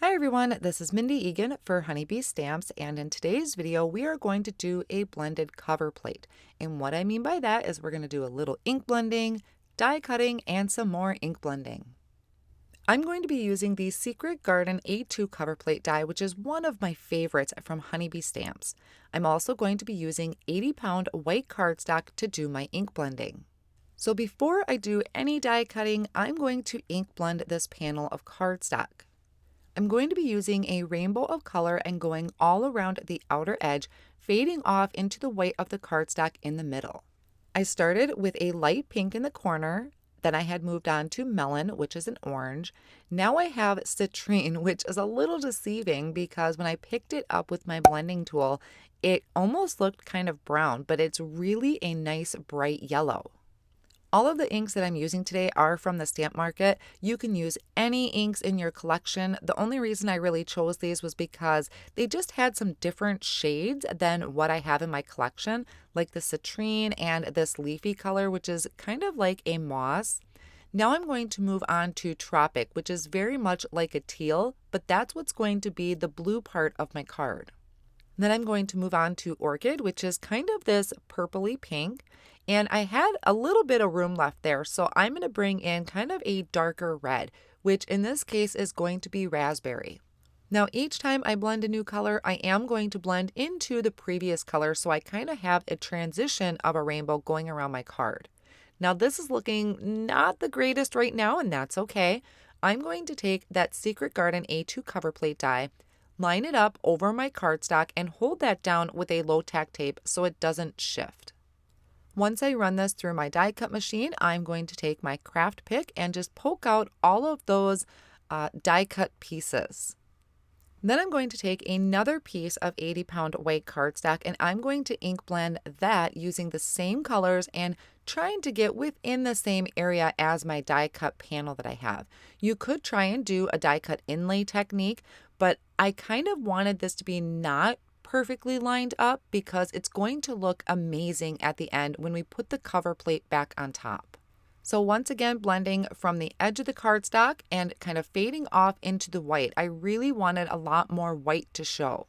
Hi everyone, this is Mindy Eggen for Honeybee Stamps, and in today's video we are going to do a blended cover plate. And what I mean by that is we're going to do a little ink blending, die cutting, and some more ink blending. I'm going to be using the Secret Garden A2 cover plate die, which is one of my favorites from Honeybee Stamps. I'm also going to be using 80-pound white cardstock to do my ink blending. So before I do any die cutting, I'm going to ink blend this panel of cardstock. I'm going to be using a rainbow of color and going all around the outer edge, fading off into the white of the cardstock in the middle. I started with a light pink in the corner, then I had moved on to Melon, which is an orange. Now I have Citrine, which is a little deceiving because when I picked it up with my blending tool, it almost looked kind of brown, but it's really a nice bright yellow. All of the inks that I'm using today are from the stamp market. You can use any inks in your collection. The only reason I really chose these was because they just had some different shades than what I have in my collection, like the citrine and this leafy color, which is kind of like a moss. Now I'm going to move on to Tropic, which is very much like a teal, but that's what's going to be the blue part of my card. Then I'm going to move on to Orchid, which is kind of this purpley pink. And I had a little bit of room left there, so I'm going to bring in kind of a darker red, which in this case is going to be raspberry. Now each time I blend a new color, I am going to blend into the previous color, so I kind of have a transition of a rainbow going around my card. Now this is looking not the greatest right now, and that's okay. I'm going to take that Secret Garden A2 cover plate die, line it up over my cardstock, and hold that down with a low tack tape so it doesn't shift. Once I run this through my die cut machine, I'm going to take my craft pick and just poke out all of those die cut pieces. Then I'm going to take another piece of 80-pound white cardstock and I'm going to ink blend that using the same colors and trying to get within the same area as my die cut panel that I have. You could try and do a die cut inlay technique, but I kind of wanted this to be not perfectly lined up because it's going to look amazing at the end when we put the cover plate back on top. So once again, blending from the edge of the cardstock and kind of fading off into the white. I really wanted a lot more white to show.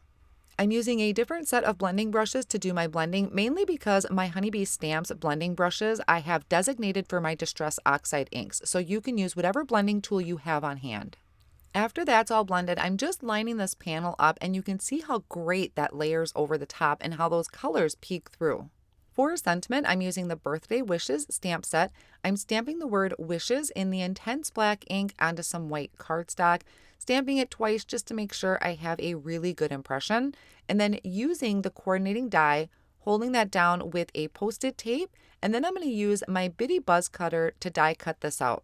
I'm using a different set of blending brushes to do my blending, mainly because my Honeybee Stamps blending brushes I have designated for my Distress Oxide inks, so you can use whatever blending tool you have on hand. After that's all blended, I'm just lining this panel up and you can see how great that layers over the top and how those colors peek through. For sentiment, I'm using the Birthday Wishes stamp set. I'm stamping the word Wishes in the intense black ink onto some white cardstock, stamping it twice just to make sure I have a really good impression, and then using the coordinating die, holding that down with a Post-it tape, and then I'm going to use my Bitty Buzz Cutter to die cut this out.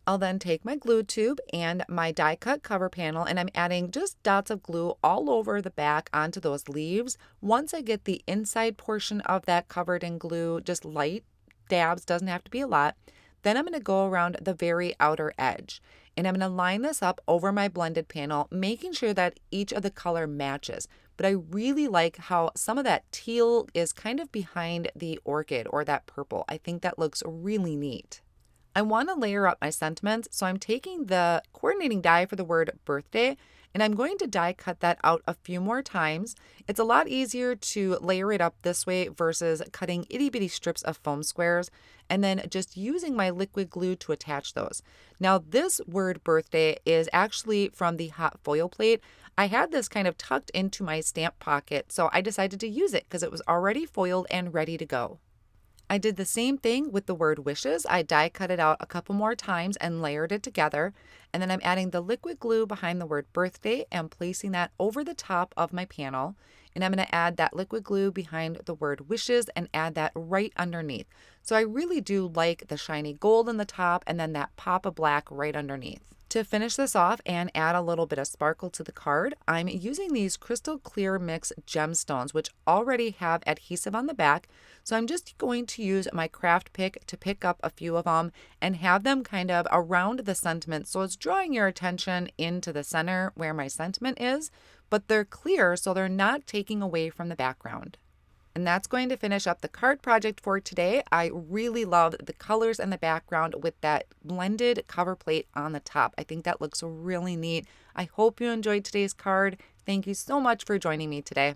I'll then take my glue tube and my die cut cover panel and I'm adding just dots of glue all over the back onto those leaves. Once I get the inside portion of that covered in glue, just light dabs, doesn't have to be a lot, then I'm going to go around the very outer edge. And I'm going to line this up over my blended panel, making sure that each of the color matches. But I really like how some of that teal is kind of behind the orchid or that purple. I think that looks really neat. I want to layer up my sentiments, so I'm taking the coordinating die for the word birthday and I'm going to die cut that out a few more times. It's a lot easier to layer it up this way versus cutting itty bitty strips of foam squares and then just using my liquid glue to attach those. Now this word birthday is actually from the hot foil plate. I had this kind of tucked into my stamp pocket, so I decided to use it because it was already foiled and ready to go. I did the same thing with the word wishes. I die cut it out a couple more times and layered it together. And then I'm adding the liquid glue behind the word birthday and placing that over the top of my panel. And I'm going to add that liquid glue behind the word wishes and add that right underneath. So I really do like the shiny gold in the top and then that pop of black right underneath. To finish this off and add a little bit of sparkle to the card, I'm using these Crystal Clear Mix gemstones, which already have adhesive on the back. So I'm just going to use my craft pick to pick up a few of them and have them kind of around the sentiment. So it's drawing your attention into the center where my sentiment is, but they're clear, so they're not taking away from the background. And that's going to finish up the card project for today. I really love the colors and the background with that blended cover plate on the top. I think that looks really neat. I hope you enjoyed today's card. Thank you so much for joining me today.